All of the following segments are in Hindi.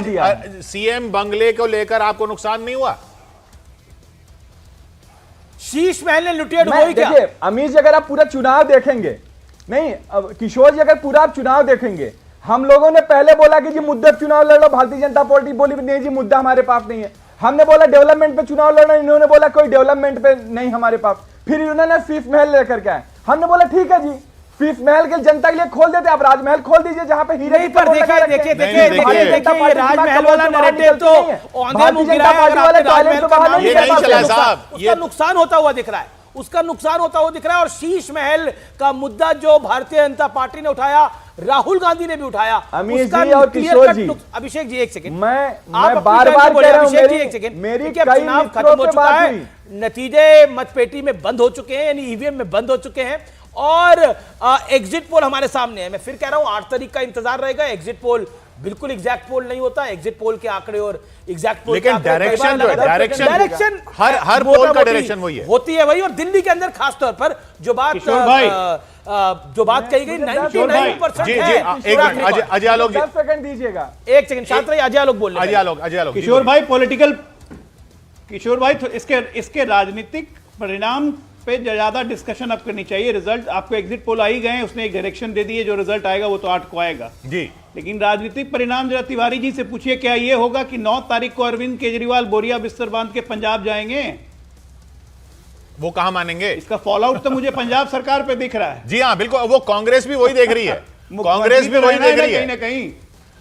दिया। सीएम बंगले को लेकर आपको नुकसान नहीं हुआ? शीश महल ने लुटिया डुबोई क्या? देखिए अमीर जी, अगर आप पूरा चुनाव देखेंगे, नहीं अब किशोर जी अगर पूरा आप चुनाव देखेंगे, हम लोगों ने पहले बोला कि जी मुद्दे पे चुनाव लड़ लो, भारतीय जनता पार्टी बोली नहीं जी मुद्दा हमारे पास नहीं है। हमने बोला डेवलपमेंट पे चुनाव लड़ना, इन्होंने बोला कोई डेवलपमेंट पे नहीं हमारे पास। फिर इन्होंने शीश महल लेकर के आए, हमने बोला ठीक है जी शीश महल के जनता के लिए खोल देते, आप राजमहल खोल दीजिए जहां पे हीरे। पर देखिए राजमहल वाला नैरेटिव तो भारतीय जनता पार्टी वाले टॉयलेट तो बाहर नहीं निकल पाते साहब, उसका नुकसान होता हुआ दिख रहा है, उसका नुकसान होता हुआ दिख रहा है। और शीश महल का मुद्दा जो भारतीय जनता पार्टी ने उठाया, राहुल गांधी ने भी उठाया। अमीर जी और किशोर जी, अभिषेक जी एक सेकंड, मैं बार बार कह रहा हूं, मेरी कई चुनाव खत्म हो चुका है, नतीजे मतपेटी में बंद हो चुके हैं, यानी ईवीएम में बंद हो चुके हैं और एग्जिट पोल हमारे सामने है। मैं फिर कह रहा हूं 8 तारीख का इंतजार रहेगा। एग्जिट पोल बिल्कुल एग्जैक्ट पोल नहीं होता, एग्जिट पोल के आंकड़े और एग्जैक्ट पोल, लेकिन डायरेक्शन हर पोल का डायरेक्शन वही है, होती है वही। और दिल्ली के अंदर खास तौर पर जो बात कही गई 99% है। अजय आलोक जी 10 सेकंड दीजिएगा, एक सेकंड शांत रहिए, अजय आलोक बोल रहे हैं। अजय आलोक किशोर भाई पॉलिटिकल, किशोर भाई इसके राजनीतिक परिणाम पे ज्यादा डिस्कशन अब करनी चाहिए। रिजल्ट आपको एग्जिट पोल आ ही गए, उसने एक डायरेक्शन दे दी है, जो रिजल्ट आएगा वो तो 8 को आएगा जी। लेकिन राजनीतिक परिणाम जरा तिवारी जी से पूछिए, क्या ये होगा कि 9 तारीख को अरविंद केजरीवाल बोरिया बिस्तर बांध के पंजाब जाएंगे? वो कहां मानेंगे? इसका फॉल आउट तो मुझे पंजाब सरकार पे दिख रहा है। जी हाँ बिल्कुल, वो कांग्रेस भी वही देख रही है, कांग्रेस भी वही देख रही है कहीं ना कहीं।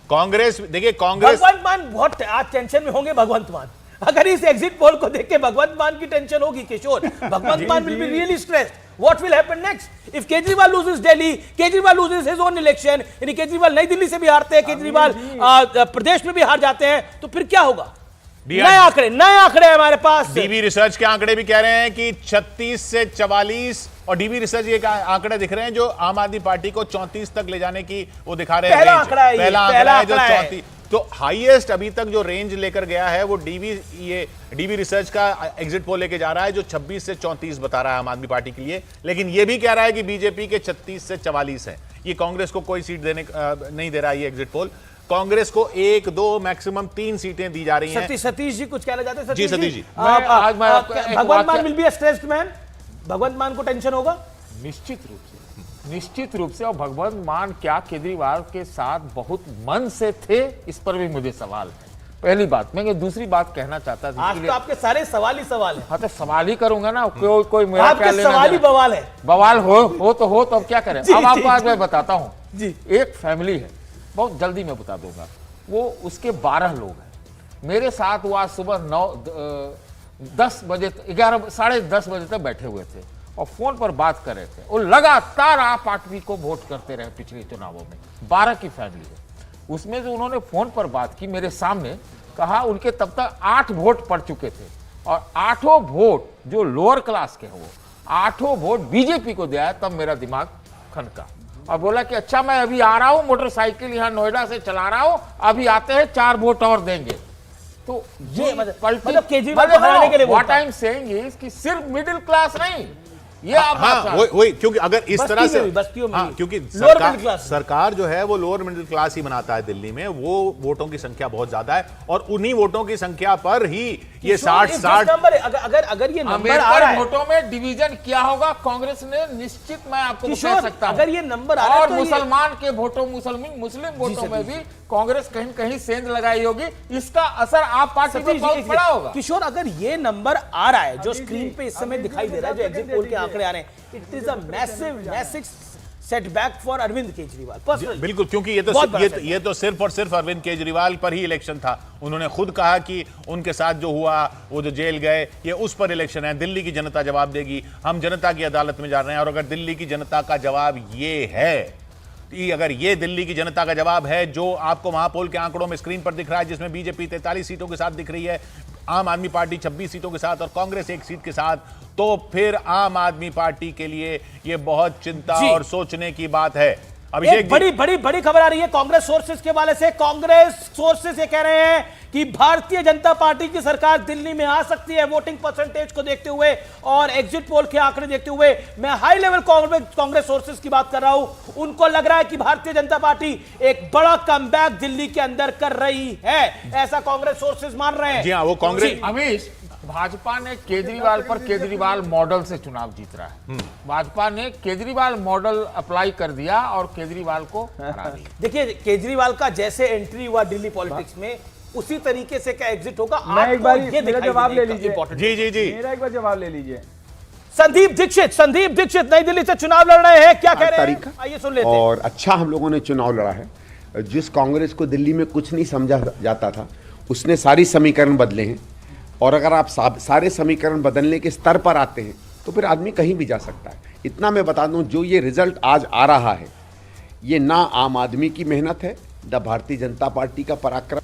कांग्रेस देखिए, कांग्रेस भगवंत मान बहुत आज टेंशन में होंगे। भगवंत मान अगर इस एग्जिट पोल को देख के भगवंत मान की टेंशन होगी किशोर, भगवंत Mann will be really stressed. What will happen next if Kejriwal loses Delhi, Kejriwal loses his own election, यानी केजरीवाल नई दिल्ली से भी हारते हैं, केजरीवाल प्रदेश में भी हार जाते हैं, तो फिर क्या होगा? नए आंकड़े हमारे पास। डीबी रिसर्च के आंकड़े भी कह रहे हैं कि 36 से 44, और डीबी रिसर्च ये आंकड़े दिख रहे हैं जो आम आदमी पार्टी को 34 तक ले जाने की वो दिखा रहे हैं। पहला आंकड़ा है जो 34, तो हाईएस्ट अभी तक जो रेंज लेकर गया है वो डीबी रिसर्च का एग्जिट पोल लेके जा रहा है, जो 26 से 34 बता रहा है आम आदमी पार्टी के लिए। लेकिन ये भी कह रहा है कि बीजेपी के 36 से 44 है। ये कांग्रेस को कोई सीट देने नहीं दे रहा है ये एग्जिट पोल। कांग्रेस को 1, 2 मैक्सिमम 3 सीटें दी जा रही हैं। सतीश जी कुछ कहना चाहते हैं? जी Satish ji, Bhagwant Mann will be a stressed man, Bhagwant Mann को टेंशन होगा निश्चित रूप से। और भगवंत मान क्या केजरीवाल के साथ बहुत मन से थे, इस पर भी मुझे सवाल है। पहली बात। मैं दूसरी बात कहना चाहता था, आज तो आपके सारे सवाल ही सवाल है। हाँ तो सवाल ही करूंगा ना, कोई मेरा क्या लेना सवाल ही बवाल है। बवाल हो तो अब क्या करें। अब आपको आज मैं बताता हूँ जी। एक फैमिली है, बहुत जल्दी मैं बता दूंगा, वो उसके 12 लोग हैं। मेरे साथ वो आज सुबह 10 बजे 11 साढ़े 10 बजे तक बैठे हुए थे और फोन पर बात कर रहे थे। वो लगातार आप पार्टी को वोट करते रहे पिछले चुनावों में। 12 की फैमिली है, उसमें जो उन्होंने फोन पर बात की मेरे सामने, कहा उनके तब तक 8 वोट पड़ चुके थे और 8 वोट जो लोअर क्लास के हैं वो 8 वोट बीजेपी को दिया है। तब मेरा दिमाग खनका और बोला कि अच्छा मैं अभी आ रहा हूं, मोटरसाइकिल यहां नोएडा से चला रहा हूं, अभी आते हैं 4 वोट और देंगे। तो ये मतलब केजरीवाल को हराने के लिए what I am saying is कि सिर्फ मिडिल क्लास नहीं, ये वही क्योंकि अगर इस तरह से क्योंकि सरकार जो है वो लोअर मिडिल क्लास ही बनाता है दिल्ली में, वो वोटों की संख्या बहुत ज्यादा है और उन्हीं वोटों की संख्या पर ही ये 60 अगर ये नंबर आ रहा है, वोटों में डिवीजन क्या होगा कांग्रेस ने निश्चित मैं आपको बता सकता हूं। अगर ये नंबर आ रहा है और मुसलमान के वोटों मुस्लिम वोटों में भी कांग्रेस कहीं कहीं सेंध लगाई होगी, इसका असर आप पार्टी पर बहुत बड़ा होगा। किशोर अगर ये नंबर आ रहा है जो स्क्रीन पे इस समय दिखाई दे रहा है, जो एग्जिट पोल के आंकड़े आ रहे हैं, it is a massive setback for Arvind Kejriwal. बिल्कुल, क्योंकि ये तो सिर्फ और सिर्फ अरविंद केजरीवाल पर ही इलेक्शन था। उन्होंने खुद कहा कि उनके साथ जो हुआ, वो जो जेल गए, ये उस पर इलेक्शन है। दिल्ली की जनता जवाब देगी, हम जनता की अदालत में जा रहे हैं। और अगर दिल्ली की जनता का जवाब ये है, अगर ये दिल्ली की जनता का जवाब है जो आपको महापोल के आंकड़ों में स्क्रीन पर दिख रहा है, जिसमें बीजेपी 43 सीटों के साथ दिख रही है, आम आदमी पार्टी 26 सीटों के साथ और कांग्रेस 1 सीट के साथ, तो फिर आम आदमी पार्टी के लिए यह बहुत चिंता और सोचने की बात है। अभिषेक जी। बड़ी खबर आ रही है कांग्रेस सोर्सेज के वाले से। कांग्रेस सोर्सेज ये कह रहे हैं कि भारतीय जनता पार्टी की सरकार दिल्ली में आ सकती है वोटिंग परसेंटेज को देखते हुए और एग्जिट पोल के आंकड़े देखते हुए। मैं हाई लेवल कांग्रेस सोर्सेज की बात कर रहा हूं। उनको लग रहा है कि भारतीय जनता पार्टी एक बड़ा कमबैक दिल्ली के अंदर कर रही है, ऐसा कांग्रेस सोर्सेज मान रहे हैं। जी हाँ, वो कांग्रेस अमीश, भाजपा ने केजरीवाल पर केजरीवाल मॉडल से चुनाव जीत रहा है। भाजपा ने केजरीवाल मॉडल अप्लाई कर दिया और केजरीवाल को हरा दिया। देखिए केजरीवाल का जैसे एंट्री हुआ दिल्ली पॉलिटिक्स में उसी तरीके से क्या एग्जिट होगा। मैं एक बार मेरा जवाब ले लीजिए। जी जी जी, मेरा एक बार जवाब ले लीजिए। संदीप दीक्षित नई दिल्ली से चुनाव लड़ रहे हैं, क्या कह रहे हैं आइए सुन लेते हैं। और अच्छा हम लोगों ने चुनाव लड़ा है। जिस कांग्रेस को दिल्ली में कुछ नहीं समझा जाता था उसने सारी समीकरण बदले हैं, और अगर आप सारे समीकरण बदलने के स्तर पर आते हैं तो फिर आदमी कहीं भी जा सकता है। इतना मैं बता दूं, जो ये रिजल्ट आज आ रहा है ये ना आम आदमी की मेहनत है, न भारतीय जनता पार्टी का पराक्रम।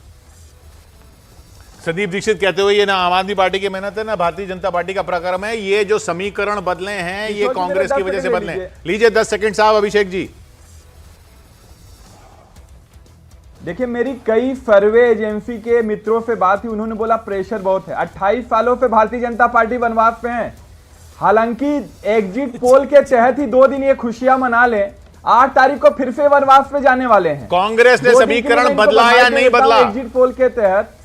संदीप दीक्षित कहते हुए ये ना आम आदमी पार्टी की मेहनत है ना भारतीय जनता पार्टी का पराक्रम है, ये जो समीकरण बदले हैं ये कांग्रेस की वजह से बदले हैं। लीजिए 10 सेकंड साहब अभिषेक जी। देखिए मेरी कई सर्वे एजेंसी के मित्रों से बात हुई, उन्होंने बोला प्रेशर बहुत है। 28 सालों से भारतीय जनता पार्टी वनवास पे है। हालांकि एग्जिट पोल के तहत ही 2 दिन ये खुशियां मना लें, 8 तारीख को फिर से वनवास पे जाने वाले हैं। कांग्रेस ने 2 दिन समीकरण इनको बदला या बधाई नहीं देता हूं। बदला? एग्जिट पोल के तहत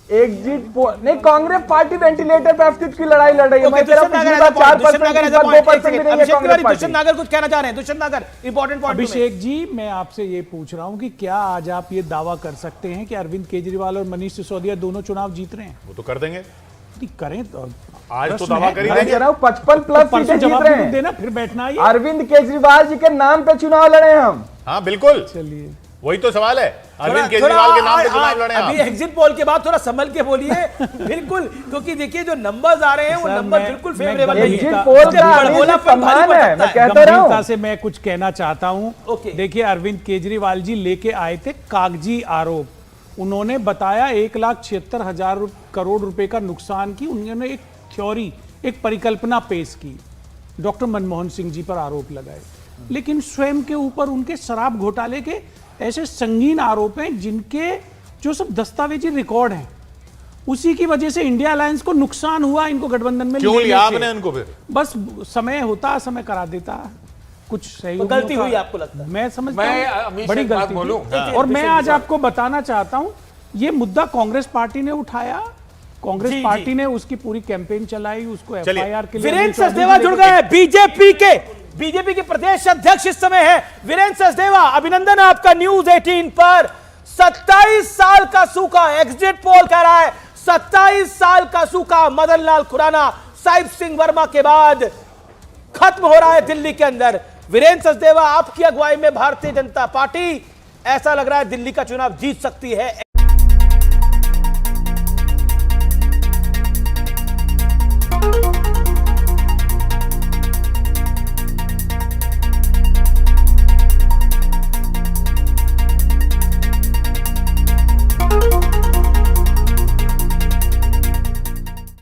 एग्जिट पोल नहीं, कांग्रेस पार्टी वेंटिलेटर पे अस्तित्व की लड़ाई लड़ रही है। मैं कह रहा हूं पिछली बार 4% इस बार 2% भी नहीं है कांग्रेस पार्टी। दुष्यंत नागर कुछ कहना चाह रहे हैं। दुष्यंत नागर इंपॉर्टेंट पॉइंट। अभिषेक जी, मैं आपसे ये पूछ रहा हूं कि क्या आज आप ये दावा कर सकते हैं कि अरविंद केजरीवाल और मनीष सिसोदिया दोनों चुनाव जीत रहे हैं? वो तो कर देंगे, करें तो आज तो प्रश्न दावा है। कर ही मैं देंगे। कह रहा हूं 55 प्लस परसों सीटें जीत जवाब रहे तो हैं। देना, फिर बैठना है। अरविंद केजरीवाल जी के नाम पे चुनाव लड़े हैं हम। हाँ बिल्कुल, चलिए, वही तो सवाल है। अरविंद केजरीवाल के नाम पे चुनाव लड़े हैं अभी आप। एग्जिट पोल के बाद थोड़ा संभल के बोलिए। बिल्कुल, क्योंकि देखिए जो नंबर्स आ रहे हैं वो सर, नंबर मैं- बिल्कुल मैं फेवरेबल नहीं एग्जिट है। पोल का बड़बोला आदेश सम्मान है, मैं कहता रहा गंभीरता हूं। से मैं कुछ कहना चाहता हूं। ओके। देखिए, अरविंद केजरीवाल जी लेके आए थे कागजी आरोप। उन्होंने बताया 1,76,000 करोड़ रुपए का नुकसान की। उन्होंने एक थ्योरी, एक परिकल्पना पेश की, डॉक्टर मनमोहन सिंह जी पर आरोप लगाए। लेकिन स्वयं के ऊपर उनके शराब घोटाले के ऐसे संगीन आरोप हैं जिनके जो सब दस्तावेजी रिकॉर्ड हैं। उसी की वजह से इंडिया अलायंस को नुकसान हुआ, इनको गठबंधन में क्यों लेने लिया से। आपने उनको फिर? बस समय होता, समय करा देता, कुछ सही गलती हुई आपको लगता है? मैं समझता मैं हूं अमीश बड़ी एक बात गलती बोलूं? थी। और मैं आज आपको बताना चाहता हूं, ये मुद्दा कांग्रेस पार्टी ने उठाया, कांग्रेस जी, पार्टी जी। ने उसकी पूरी कैंपेन चलाई, उसको चलिए। एफआईआर के लिए वीरेंद्र सचदेवा जुड़ गए हैं बीजेपी के प्रदेश अध्यक्ष इस समय है। वीरेंद्र सचदेवा, अभिनंदन आपका न्यूज 18 पर। 27 साल का सूखा, एग्जिट पोल कह रहा है 27 साल का सूखा मदन लाल खुराना, साहिब सिंह वर्मा के बाद खत्म हो रहा है दिल्ली के अंदर। वीरेंद्र सचदेवा, आपकी अगुवाई में भारतीय जनता पार्टी ऐसा लग रहा है दिल्ली का चुनाव जीत सकती है।